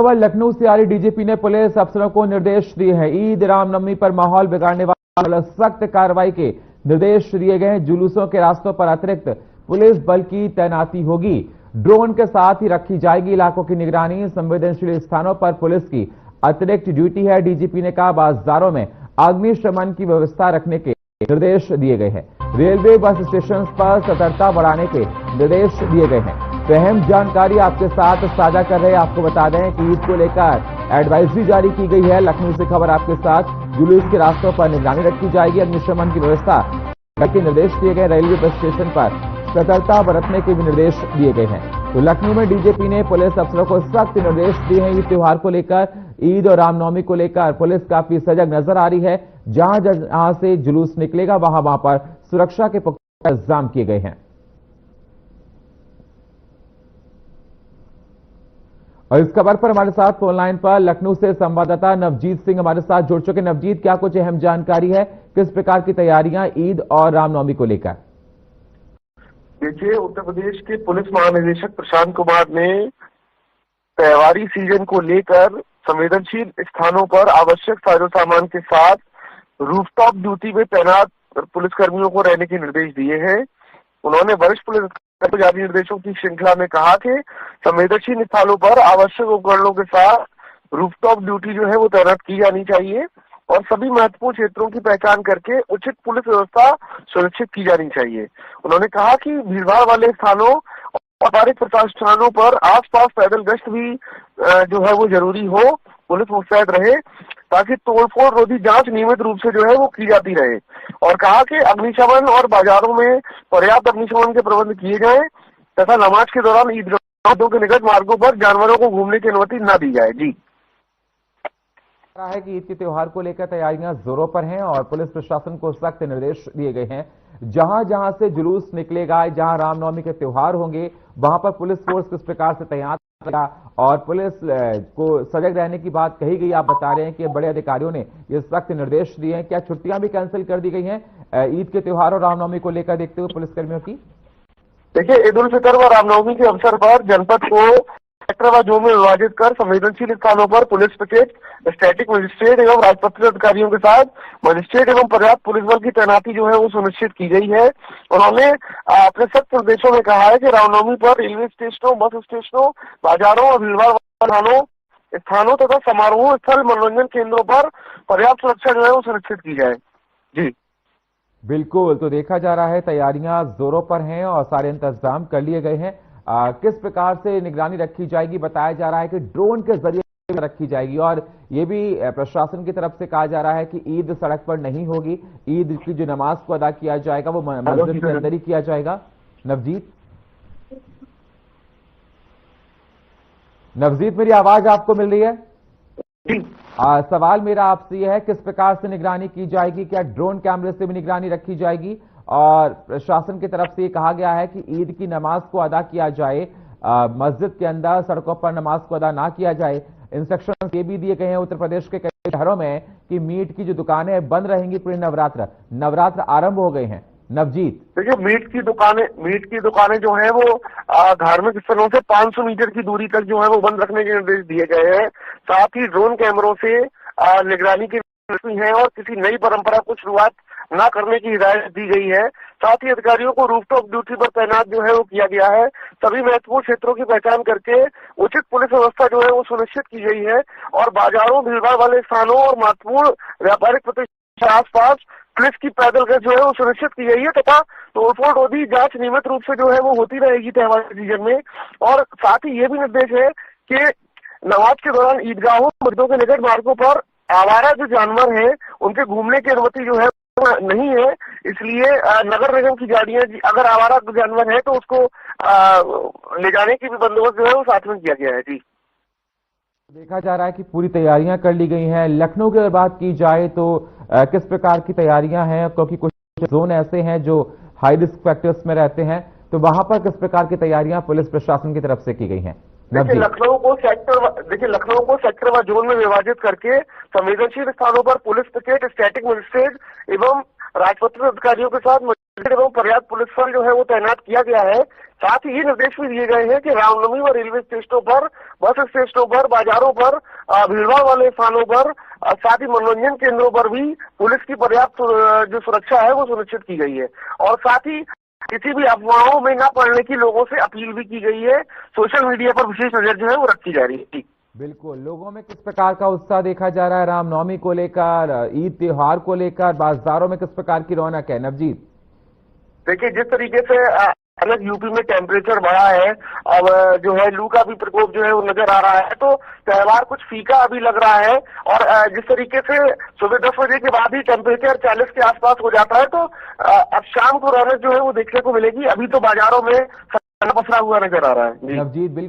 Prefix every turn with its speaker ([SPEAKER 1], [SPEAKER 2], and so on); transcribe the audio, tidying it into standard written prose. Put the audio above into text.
[SPEAKER 1] लखनऊ से आ रही डीजीपी ने पुलिस अफसरों को निर्देश दिए हैं। ईद रामनवमी पर माहौल बिगाड़ने वाले सख्त कार्रवाई के निर्देश दिए गए हैं। जुलूसों के रास्तों पर अतिरिक्त पुलिस बल की तैनाती होगी। ड्रोन के साथ ही रखी जाएगी इलाकों की निगरानी। संवेदनशील स्थानों पर पुलिस की अतिरिक्त ड्यूटी है। डीजीपी ने कहा बाजारों में अग्निशमन की व्यवस्था रखने के निर्देश दिए गए हैं। रेलवे बस स्टेशन पर सतर्कता बढ़ाने के निर्देश दिए गए हैं। तो अहम जानकारी आपके साथ साझा कर रहे हैं। आपको बता दें कि ईद को लेकर एडवाइजरी जारी की गई है। लखनऊ से खबर आपके साथ। जुलूस के रास्तों पर निगरानी रखी जाएगी। अग्निशमन की व्यवस्था के निर्देश दिए गए। रेलवे बस स्टेशन पर सतर्कता बरतने के भी निर्देश दिए गए हैं। तो लखनऊ में डीजीपी ने पुलिस अफसरों को सख्त निर्देश दिए हैं। ईद त्योहार को लेकर, ईद और रामनवमी को लेकर पुलिस काफी सजग नजर आ रही है। जहां जहां से जुलूस निकलेगा वहां पर सुरक्षा के पुख्ता इंतजाम किए गए हैं। और इस खबर पर हमारे साथ फोन लाइन पर लखनऊ से संवाददाता नवजीत सिंह हमारे साथ जुड़ चुके। नवजीत, क्या कुछ अहम जानकारी है? किस प्रकार की तैयारियां ईद और रामनवमी को लेकर?
[SPEAKER 2] देखिए, उत्तर प्रदेश के पुलिस महानिदेशक प्रशांत कुमार ने त्योहारी सीजन को लेकर संवेदनशील स्थानों पर आवश्यक साजो सामान के साथ रूफटॉप ड्यूटी में तैनात पुलिसकर्मियों को रहने के निर्देश दिए हैं। उन्होंने वरिष्ठ पुलिस जारी निर्देशों की श्रृंखला में कहा कि संवेदनशील स्थानों पर आवश्यक उपकरणों के साथ रूफटॉप ड्यूटी जो है वो तैनात की जानी चाहिए और सभी महत्वपूर्ण क्षेत्रों की पहचान करके उचित पुलिस व्यवस्था सुनिश्चित की जानी चाहिए। उन्होंने कहा कि भीड़भाड़ वाले स्थानों और व्यापारिक प्रतिष्ठानों पर आसपास पैदल गश्त भी जो है वो जरूरी हो, पुलिस मुस्तैद रहे ताकि तोड़फोड़ रोधी जांच नियमित रूप से जो है वो की जाती रहे। और कहा कि अग्निशमन और बाजारों में पर्याप्त अग्निशमन के प्रबंध किए जाएं तथा नमाज के दौरान ईदगाहों के निकट मार्गों पर जानवरों को घूमने की अनुमति न दी जाए। जी
[SPEAKER 1] है कि ईद के त्योहार को लेकर तैयारियां जोरों पर हैं और पुलिस प्रशासन को सख्त निर्देश दिए गए हैं। जहां जहां से जुलूस निकलेगा, जहां रामनवमी के त्योहार होंगे, वहां पर पुलिस फोर्स किस प्रकार से तैनात रहेगा और पुलिस को सजग रहने की बात कही गई। आप बता रहे हैं कि बड़े अधिकारियों ने ये सख्त निर्देश दिए हैं। क्या छुट्टियां भी कैंसिल कर दी गई हैं ईद के त्योहार और रामनवमी को लेकर देखते हुए पुलिसकर्मियों की?
[SPEAKER 2] देखिए, ईद उल फितर व रामनवमी के अवसर पर जनपद को सेक्टर व जोन में विभाजित कर संवेदनशील स्थानों पर पुलिस पिकेट, स्टैटिक मजिस्ट्रेट एवं राजपत्रित अधिकारियों के साथ मजिस्ट्रेट एवं पर्याप्त पुलिस बल की तैनाती जो है वो सुनिश्चित की गई है। उन्होंने अपने सख्त निर्देशों में कहा है कि रामनवमी पर रेलवे स्टेशनों, बस स्टेशनों, बाजारों और भीड़भाड़ स्थानों तथा समारोह स्थल, मनोरंजन केंद्रों पर पर्याप्त सुरक्षा जो है वो सुनिश्चित की जाए। जी
[SPEAKER 1] बिल्कुल, तो देखा जा रहा है तैयारियां जोरों पर हैं और सारे इंतजाम कर लिए गए हैं। किस प्रकार से निगरानी रखी जाएगी? बताया जा रहा है कि ड्रोन के जरिए रखी जाएगी और ये भी प्रशासन की तरफ से कहा जा रहा है कि ईद सड़क पर नहीं होगी। ईद की जो नमाज को अदा किया जाएगा वो मस्जिद के अंदर ही किया जाएगा। नवजीत, मेरी आवाज आपको मिल रही है? सवाल मेरा आपसे यह है, किस प्रकार से निगरानी की जाएगी? क्या ड्रोन कैमरे से भी निगरानी रखी जाएगी? और प्रशासन की तरफ से ये कहा गया है कि ईद की नमाज को अदा किया जाए, मस्जिद के अंदर, सड़कों पर नमाज को अदा ना किया जाए। इंस्ट्रक्शन ये भी दिए गए हैं उत्तर प्रदेश के कई शहरों में कि मीट की जो दुकानें बंद रहेंगी पूरे नवरात्र आरंभ हो गए हैं। नवजीत,
[SPEAKER 2] देखिए, मीट की दुकानें जो है वो धार्मिक स्थलों से 500 मीटर की दूरी तक जो है वो बंद रखने के निर्देश दिए गए हैं। साथ ही ड्रोन कैमरों से निगरानी की है और किसी नई परंपरा को शुरुआत न करने की हिदायत दी गई है। साथ ही अधिकारियों को रूफटॉप ड्यूटी पर तैनात जो है वो किया गया है। सभी महत्वपूर्ण क्षेत्रों की पहचान करके उचित पुलिस व्यवस्था जो है वो सुनिश्चित की गई है और बाजारों, भीड़भाड़ वाले स्थानों और महत्वपूर्ण व्यापारिक प्रतिष्ठान के आसपास पुलिस की पैदल गश्त जो है वो सुनिश्चित की गई है तथा तोड़फोड़ रोधी जांच नियमित रूप से जो है वो होती रहेगी त्योहार सीजन में। और साथ ही ये भी निर्देश है कि नमाज के दौरान ईदगाहों, मस्जिदों के निकट मार्गों पर आवारा जो जानवर हैं उनके घूमने की अनुमति जो है नहीं है। इसलिए नगर निगम की गाड़ियां अगर आवारा जानवर है तो उसको ले जाने की भी बंदोबस्त जो है वो साथ में किया गया है। जी
[SPEAKER 1] देखा जा रहा है कि पूरी तैयारियां कर ली गई हैं। लखनऊ की अगर बात की जाए तो किस प्रकार की तैयारियां हैं? क्योंकि कुछ जोन ऐसे हैं जो हाई रिस्क फैक्टर्स में रहते हैं, तो वहां पर किस प्रकार की तैयारियां पुलिस प्रशासन की तरफ से की गई हैं?
[SPEAKER 2] देखिए, लखनऊ को सेक्टर व जोन में विभाजित करके संवेदनशील स्थानों पर पुलिस पिकेट, स्टैटिक मजिस्ट्रेट एवं राजपत्रित अधिकारियों के साथ मजिस्ट्रेट एवं पर्याप्त पुलिस बल जो है वो तैनात किया गया है। साथ ही ये निर्देश भी दिए गए हैं कि रामनवमी व रेलवे स्टेशनों पर, बस स्टेशनों पर, बाजारों पर, भीड़भाड़ वाले स्थानों पर, साथ ही मनोरंजन केंद्रों पर भी पुलिस की पर्याप्त जो सुरक्षा है वो सुनिश्चित की गई है। और साथ ही किसी भी अफवाहों में न पड़ने की लोगों से अपील भी की गई है। सोशल मीडिया पर विशेष नजर जो है वो रखी जा रही है।
[SPEAKER 1] बिल्कुल, लोगों में किस प्रकार का उत्साह देखा जा रहा है रामनवमी को लेकर, ईद त्योहार को लेकर, बाजारों में किस प्रकार की रौनक है नवजीत?
[SPEAKER 2] देखिए, जिस तरीके से अलग यूपी में टेम्परेचर बढ़ा है, अब जो है लू का भी प्रकोप जो है वो नजर आ रहा है, तो त्योहार कुछ फीका अभी लग रहा है। और जिस तरीके से सुबह 10 बजे के बाद ही टेम्परेचर 40 के आसपास हो जाता है, तो अब शाम को रौनक जो है वो देखने को मिलेगी। अभी तो बाजारों में पसरा हुआ नजर आ रहा है।
[SPEAKER 1] नवजीत, बिल्कुल।